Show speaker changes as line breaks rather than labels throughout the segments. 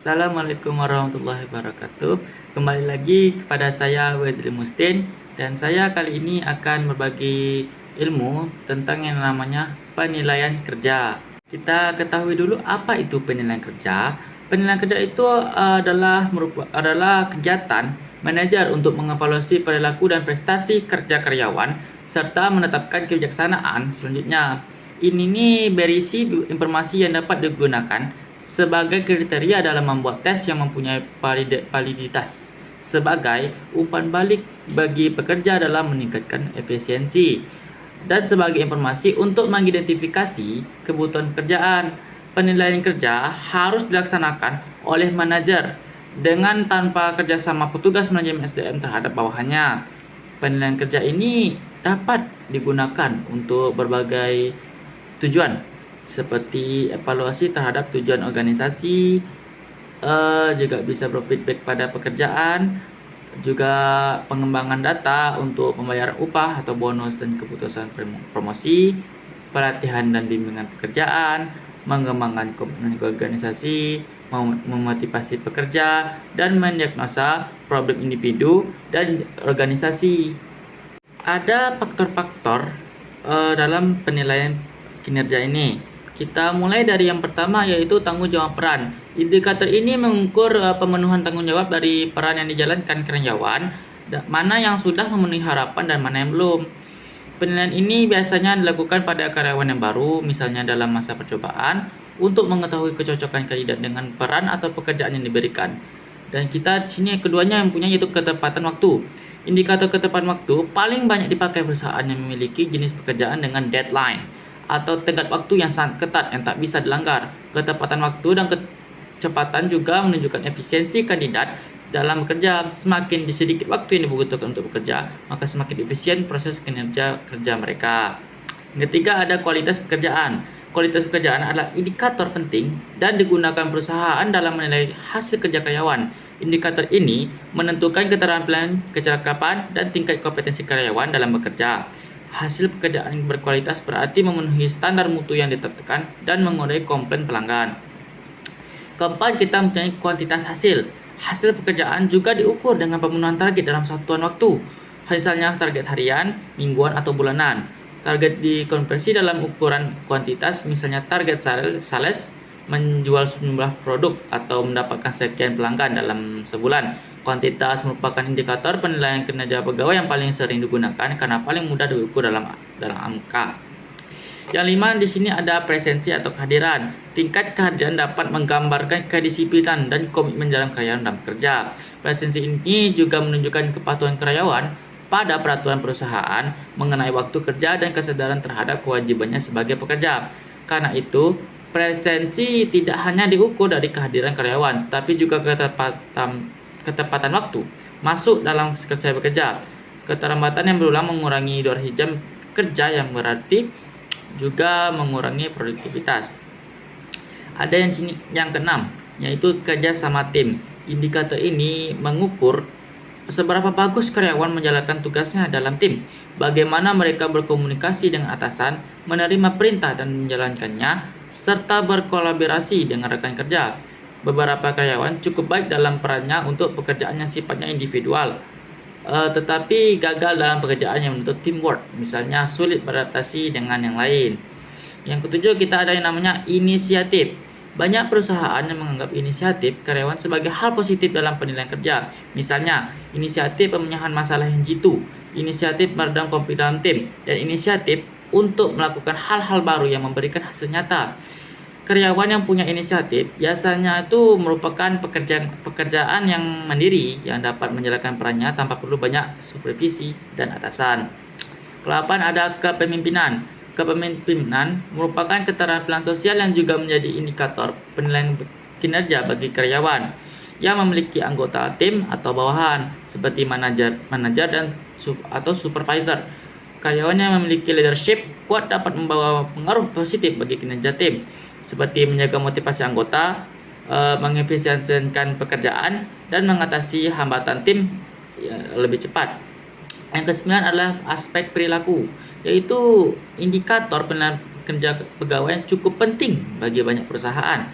Assalamualaikum warahmatullahi wabarakatuh. Kembali lagi kepada saya Wedli Mustin, dan saya kali ini akan berbagi ilmu tentang yang namanya penilaian kerja. Kita ketahui dulu apa itu penilaian kerja. Penilaian kerja itu adalah kegiatan manajer untuk mengevaluasi perilaku dan prestasi kerja karyawan serta menetapkan kebijaksanaan selanjutnya. Ini nih berisi informasi yang dapat digunakan sebagai kriteria dalam membuat tes yang mempunyai validitas sebagai umpan balik bagi pekerja dalam meningkatkan efisiensi dan sebagai informasi untuk mengidentifikasi kebutuhan pekerjaan. Penilaian kerja harus dilaksanakan oleh manajer dengan tanpa kerjasama petugas manajemen SDM terhadap bawahannya. Penilaian kerja ini dapat digunakan untuk berbagai tujuan seperti evaluasi terhadap tujuan organisasi, juga bisa berfeedback pada pekerjaan, juga pengembangan data untuk pembayaran upah atau bonus dan keputusan promosi, pelatihan dan bimbingan pekerjaan, mengembangkan komitmen organisasi, memotivasi pekerja, dan mendiagnosa problem individu dan organisasi. Ada faktor-faktor dalam penilaian kinerja ini. Kita mulai dari yang pertama, yaitu tanggung jawab peran. Indikator ini mengukur pemenuhan tanggung jawab dari peran yang dijalankan karyawan, mana yang sudah memenuhi harapan dan mana yang belum. Penilaian ini biasanya dilakukan pada karyawan yang baru, misalnya dalam masa percobaan, untuk mengetahui kecocokan kandidat dengan peran atau pekerjaan yang diberikan. Dan kita sini keduanya yang punya, yaitu ketepatan waktu. Indikator ketepatan waktu paling banyak dipakai perusahaan yang memiliki jenis pekerjaan dengan deadline atau tenggat waktu yang sangat ketat yang tak bisa dilanggar. Ketepatan waktu dan kecepatan juga menunjukkan efisiensi kandidat dalam bekerja. Semakin sedikit waktu yang dibutuhkan untuk bekerja, maka semakin efisien proses kinerja kerja mereka. Yang ketiga, ada kualitas pekerjaan. Kualitas pekerjaan adalah indikator penting dan digunakan perusahaan dalam menilai hasil kerja karyawan. Indikator ini menentukan keterampilan, kecakapan, dan tingkat kompetensi karyawan dalam bekerja. Hasil pekerjaan yang berkualitas berarti memenuhi standar mutu yang ditetapkan dan mengurangi komplain pelanggan. Keempat, kita mempunyai kuantitas hasil. Hasil pekerjaan juga diukur dengan pemenuhan target dalam satuan waktu. Misalnya target harian, mingguan, atau bulanan. Target dikonversi dalam ukuran kuantitas, misalnya target sales menjual sejumlah produk atau mendapatkan sekian pelanggan dalam sebulan. Kuantitas merupakan indikator penilaian kinerja pegawai yang paling sering digunakan karena paling mudah diukur dalam angka. Yang lima, di sini ada presensi atau kehadiran. Tingkat kehadiran dapat menggambarkan kedisiplinan dan komitmen dalam karyawan dalam bekerja. Presensi ini juga menunjukkan kepatuhan karyawan pada peraturan perusahaan mengenai waktu kerja dan kesadaran terhadap kewajibannya sebagai pekerja. Karena itu, presensi tidak hanya diukur dari kehadiran karyawan, tapi juga ketepatan waktu masuk dalam selesai bekerja. Keterlambatan yang berulang mengurangi durasi jam kerja yang berarti juga mengurangi produktivitas. Ada yang sini yang keenam, yaitu kerja sama tim. Indikator ini mengukur seberapa bagus karyawan menjalankan tugasnya dalam tim, bagaimana mereka berkomunikasi dengan atasan, menerima perintah dan menjalankannya, serta berkolaborasi dengan rekan kerja. Beberapa karyawan cukup baik dalam perannya untuk pekerjaan yang sifatnya individual, tetapi gagal dalam pekerjaan yang menuntut teamwork, misalnya sulit beradaptasi dengan yang lain. Yang ketujuh, kita ada yang namanya inisiatif. Banyak perusahaan yang menganggap inisiatif karyawan sebagai hal positif dalam penilaian kerja. Misalnya, inisiatif pemecahan masalah yang jitu, inisiatif meredam konflik dalam tim, dan inisiatif untuk melakukan hal-hal baru yang memberikan hasil nyata. Karyawan yang punya inisiatif biasanya itu merupakan pekerjaan yang mandiri yang dapat menjalankan perannya tanpa perlu banyak supervisi dan atasan. Kelapan, ada kepemimpinan. Kepemimpinan merupakan keterampilan sosial yang juga menjadi indikator penilaian kinerja bagi karyawan yang memiliki anggota tim atau bawahan seperti manajer dan atau supervisor. Karyawan yang memiliki leadership kuat dapat membawa pengaruh positif bagi kinerja tim, seperti menjaga motivasi anggota, mengefisiensikan pekerjaan, dan mengatasi hambatan tim lebih cepat. Yang kesembilan adalah aspek perilaku, yaitu indikator penilaian kerja pegawai yang cukup penting bagi banyak perusahaan.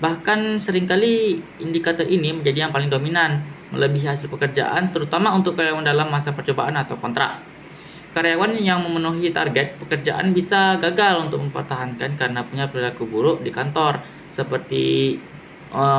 Bahkan seringkali indikator ini menjadi yang paling dominan, melebihi hasil pekerjaan, terutama untuk karyawan dalam masa percobaan atau kontrak. Karyawan yang memenuhi target pekerjaan bisa gagal untuk mempertahankan karena punya perilaku buruk di kantor, seperti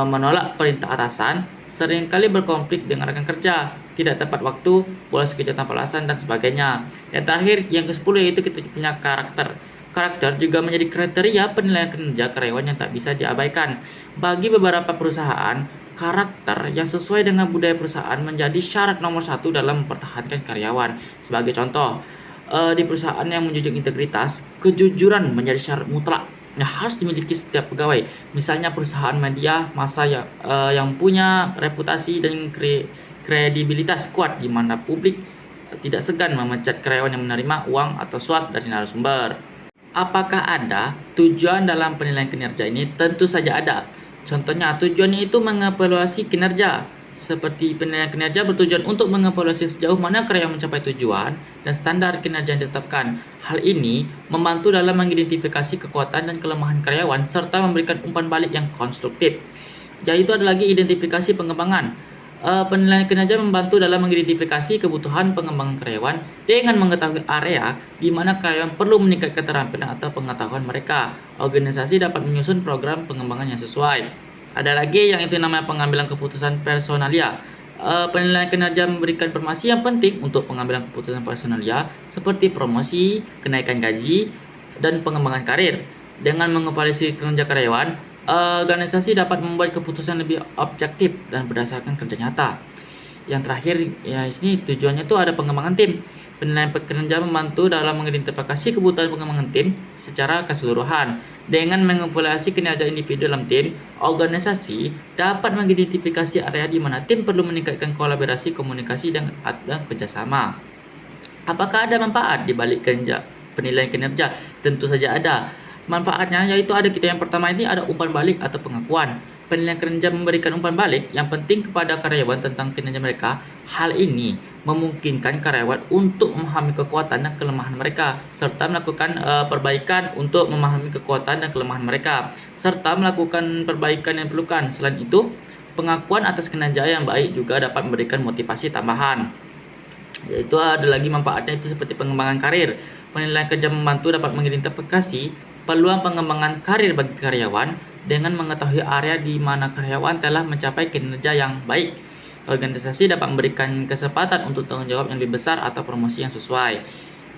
menolak perintah atasan, seringkali berkonflik dengan rekan kerja, tidak tepat waktu, bolos kerja tanpa alasan, dan sebagainya. Yang terakhir, yang ke-10 yaitu kita punya karakter. Karakter juga menjadi kriteria penilaian kinerja karyawan yang tak bisa diabaikan. Bagi beberapa perusahaan, karakter yang sesuai dengan budaya perusahaan menjadi syarat nomor satu dalam mempertahankan karyawan. Sebagai contoh, di perusahaan yang menjunjung integritas, kejujuran menjadi syarat mutlak yang harus dimiliki setiap pegawai. Misalnya perusahaan media massa yang punya reputasi dan kredibilitas kuat di mana publik tidak segan memecat karyawan yang menerima uang atau suap dari narasumber. Apakah ada tujuan dalam penilaian kinerja ini? Tentu saja ada. Contohnya, tujuannya itu mengevaluasi kinerja. Seperti penilaian kinerja bertujuan untuk mengevaluasi sejauh mana karyawan mencapai tujuan dan standar kinerja yang ditetapkan. Hal ini membantu dalam mengidentifikasi kekuatan dan kelemahan karyawan serta memberikan umpan balik yang konstruktif. Yaitu ada lagi identifikasi pengembangan. Penilaian kinerja membantu dalam mengidentifikasi kebutuhan pengembangan karyawan dengan mengetahui area di mana karyawan perlu meningkatkan keterampilan atau pengetahuan mereka. Organisasi dapat menyusun program pengembangan yang sesuai. Ada lagi yang itu namanya pengambilan keputusan personalia. Penilaian kinerja memberikan informasi yang penting untuk pengambilan keputusan personalia seperti promosi, kenaikan gaji, dan pengembangan karir. Dengan mengevaluasi kinerja karyawan, organisasi dapat membuat keputusan lebih objektif dan berdasarkan kerja nyata. Yang terakhir, ya sini tujuannya itu ada pengembangan tim. Penilaian kinerja membantu dalam mengidentifikasi kebutuhan pengembangan tim secara keseluruhan. Dengan mengevaluasi kinerja individu dalam tim, organisasi dapat mengidentifikasi area di mana tim perlu meningkatkan kolaborasi, komunikasi, dan kerjasama. Apakah ada manfaat di balik penilaian kinerja? Tentu saja ada. Manfaatnya yaitu ada kita yang pertama ini ada umpan balik atau pengakuan. Penilaian kinerja memberikan umpan balik yang penting kepada karyawan tentang kinerja mereka. Hal ini memungkinkan karyawan untuk memahami kekuatan dan kelemahan mereka serta melakukan perbaikan untuk memahami kekuatan dan kelemahan mereka serta melakukan perbaikan yang diperlukan. Selain itu, pengakuan atas kinerja yang baik juga dapat memberikan motivasi tambahan. Yaitu ada lagi manfaatnya itu seperti pengembangan karir. Penilaian kerja membantu dapat mengidentifikasi peluang pengembangan karir bagi karyawan dengan mengetahui area di mana karyawan telah mencapai kinerja yang baik. Organisasi dapat memberikan kesempatan untuk tanggung jawab yang lebih besar atau promosi yang sesuai.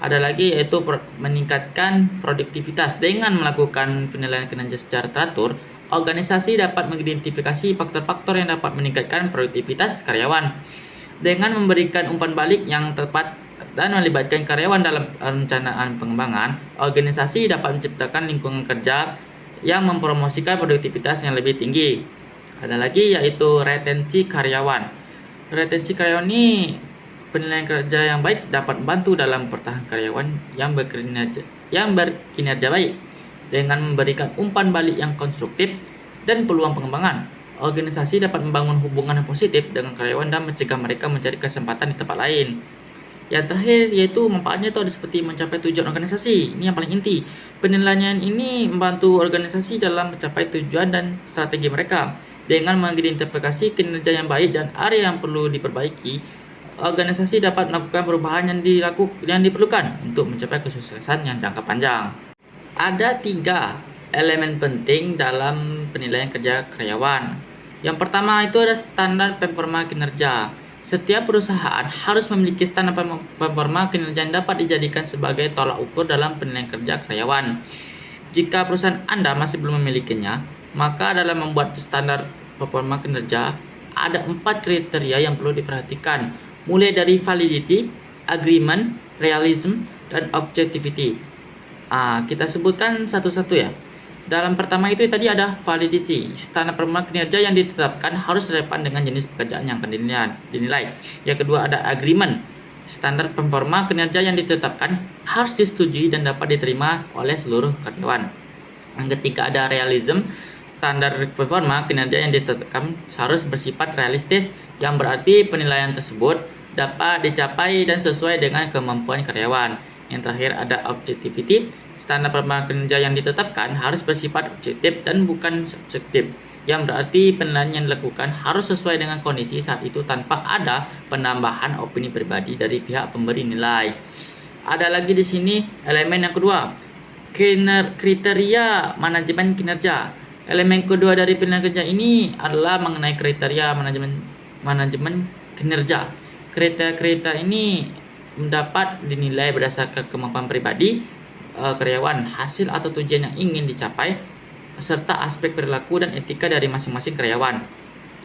Ada lagi yaitu meningkatkan produktivitas. Dengan melakukan penilaian kinerja secara teratur, organisasi dapat mengidentifikasi faktor-faktor yang dapat meningkatkan produktivitas karyawan. Dengan memberikan umpan balik yang tepat dan melibatkan karyawan dalam perencanaan pengembangan, organisasi dapat menciptakan lingkungan kerja yang mempromosikan produktivitas yang lebih tinggi. Ada lagi yaitu retensi karyawan. Retensi karyawan ini penilaian kerja yang baik dapat membantu dalam pertahanan karyawan yang berkinerja baik dengan memberikan umpan balik yang konstruktif dan peluang pengembangan. Organisasi dapat membangun hubungan yang positif dengan karyawan dan mencegah mereka mencari kesempatan di tempat lain. Yang terakhir yaitu manfaatnya itu ada seperti mencapai tujuan organisasi. Ini yang paling inti. Penilaian ini membantu organisasi dalam mencapai tujuan dan strategi mereka. Dengan mengidentifikasi kinerja yang baik dan area yang perlu diperbaiki, organisasi dapat melakukan perubahan yang diperlukan untuk mencapai kesuksesan yang jangka panjang. Ada 3 elemen penting dalam penilaian kerja karyawan. Yang pertama itu ada standar performa kinerja. Setiap perusahaan harus memiliki standar performa kinerja yang dapat dijadikan sebagai tolak ukur dalam penilaian kerja karyawan. Jika perusahaan Anda masih belum memilikinya, maka dalam membuat standar performa kinerja, ada 4 kriteria yang perlu diperhatikan, mulai dari validity, agreement, realism, dan objectivity. Kita sebutkan satu-satu ya. Dalam pertama itu tadi ada validity. Standar performa kinerja yang ditetapkan harus relevan dengan jenis pekerjaan yang akan dinilai. Yang kedua ada agreement. Standar performa kinerja yang ditetapkan harus disetujui dan dapat diterima oleh seluruh karyawan. Yang ketiga ada realism. Standar performa kinerja yang ditetapkan harus bersifat realistis, yang berarti penilaian tersebut dapat dicapai dan sesuai dengan kemampuan karyawan. Yang terakhir ada objectivity. Standar performa kinerja yang ditetapkan harus bersifat objektif dan bukan subjektif. yang berarti penilaian yang dilakukan harus sesuai dengan kondisi saat itu tanpa ada penambahan opini pribadi dari pihak pemberi nilai. Ada lagi di sini elemen yang kedua, kriteria manajemen kinerja. Elemen kedua dari penilaian kinerja ini adalah mengenai kriteria manajemen kinerja. Kriteria ini dapat dinilai berdasarkan kemampuan pribadi karyawan, hasil atau tujuan yang ingin dicapai, serta aspek perilaku dan etika dari masing-masing karyawan.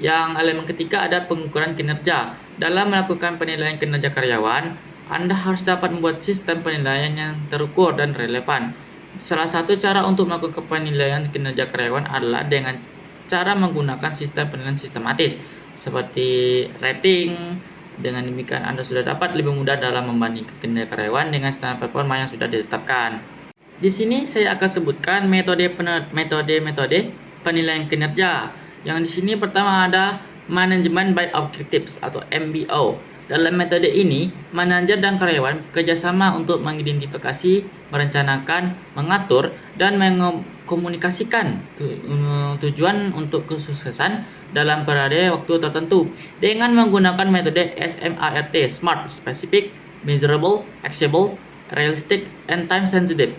Yang elemen ketiga ada pengukuran kinerja. Dalam melakukan penilaian kinerja karyawan, Anda harus dapat membuat sistem penilaian yang terukur dan relevan. Salah satu cara untuk melakukan penilaian kinerja karyawan adalah dengan cara menggunakan sistem penilaian sistematis seperti rating. Dengan demikian Anda sudah dapat lebih mudah dalam membandingkan kinerja karyawan dengan standar performa yang sudah ditetapkan. Di sini saya akan sebutkan metode penilaian kinerja. Yang di sini pertama ada Management by Objectives atau MBO. Dalam metode ini, manajer dan karyawan bekerjasama untuk mengidentifikasi, merencanakan, mengatur, dan mengkomunikasikan tujuan untuk kesuksesan dalam periode waktu tertentu dengan menggunakan metode SMART, Smart, Specific, Measurable, Actionable, Realistic, and Time Sensitive.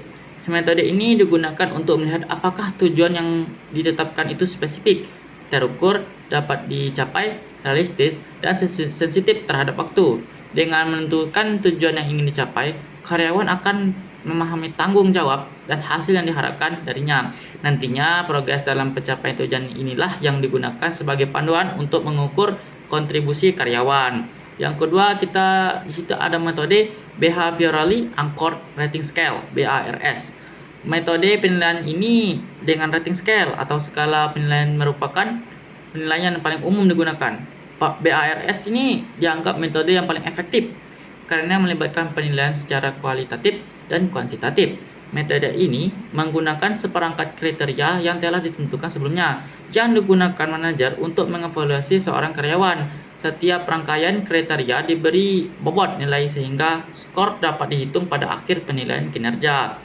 Metode ini digunakan untuk melihat apakah tujuan yang ditetapkan itu spesifik, terukur, dapat dicapai, realistis, dan sensitif terhadap waktu. Dengan menentukan tujuan yang ingin dicapai, karyawan akan memahami tanggung jawab dan hasil yang diharapkan darinya. Nantinya, progres dalam pencapaian tujuan inilah yang digunakan sebagai panduan untuk mengukur kontribusi karyawan. Yang kedua, di situ ada metode Behaviorally Anchored Rating Scale, BARS. Metode penilaian ini dengan rating scale atau skala penilaian merupakan penilaian yang paling umum digunakan. BARS ini dianggap metode yang paling efektif karena melibatkan penilaian secara kualitatif dan kuantitatif. Metode ini menggunakan seperangkat kriteria yang telah ditentukan sebelumnya yang digunakan manajer untuk mengevaluasi seorang karyawan. Setiap rangkaian kriteria diberi bobot nilai sehingga skor dapat dihitung pada akhir penilaian kinerja.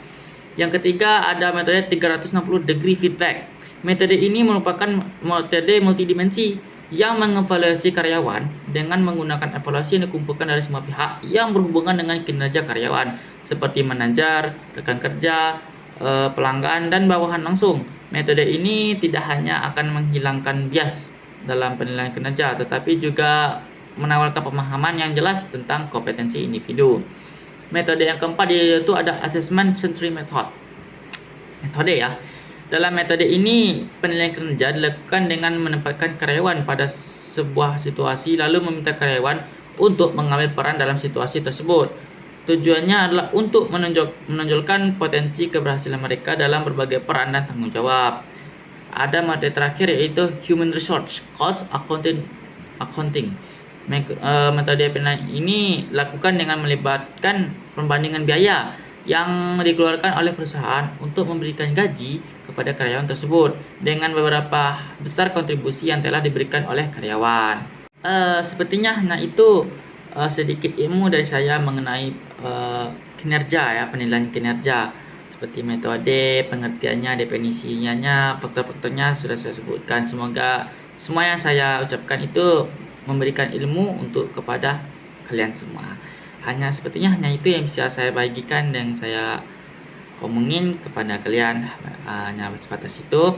Yang ketiga ada metode 360 degree feedback. Metode ini merupakan metode multidimensi yang mengevaluasi karyawan dengan menggunakan evaluasi yang dikumpulkan dari semua pihak yang berhubungan dengan kinerja karyawan seperti manajer, rekan kerja, pelanggan, dan bawahan langsung. Metode ini tidak hanya akan menghilangkan bias dalam penilaian kinerja, tetapi juga menawarkan pemahaman yang jelas tentang kompetensi individu. Metode yang keempat yaitu ada Assessment Century Method. Metode ya. Dalam metode ini, penilaian kinerja dilakukan dengan menempatkan karyawan pada sebuah situasi lalu meminta karyawan untuk mengambil peran dalam situasi tersebut. Tujuannya adalah untuk menonjolkan potensi keberhasilan mereka dalam berbagai peran dan tanggung jawab. Ada metode terakhir yaitu Human Resource Cost Accounting. Metode penilaian ini dilakukan dengan melibatkan perbandingan biaya yang dikeluarkan oleh perusahaan untuk memberikan gaji kepada karyawan tersebut dengan beberapa besar kontribusi yang telah diberikan oleh karyawan. Sepertinya itu sedikit ilmu dari saya mengenai kinerja ya, penilaian kinerja seperti metode, pengertiannya, definisinya, faktor-faktornya sudah saya sebutkan. Semoga semua yang saya ucapkan itu memberikan ilmu untuk kepada kalian semua. Hanya itu yang bisa saya bagikan dan saya omongin kepada kalian. Hanya sebatas itu.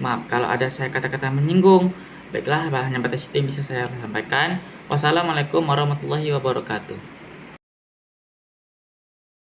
Maaf kalau ada saya kata-kata menyinggung. Baiklah, hanya batas itu yang bisa saya sampaikan. Wassalamualaikum warahmatullahi wabarakatuh.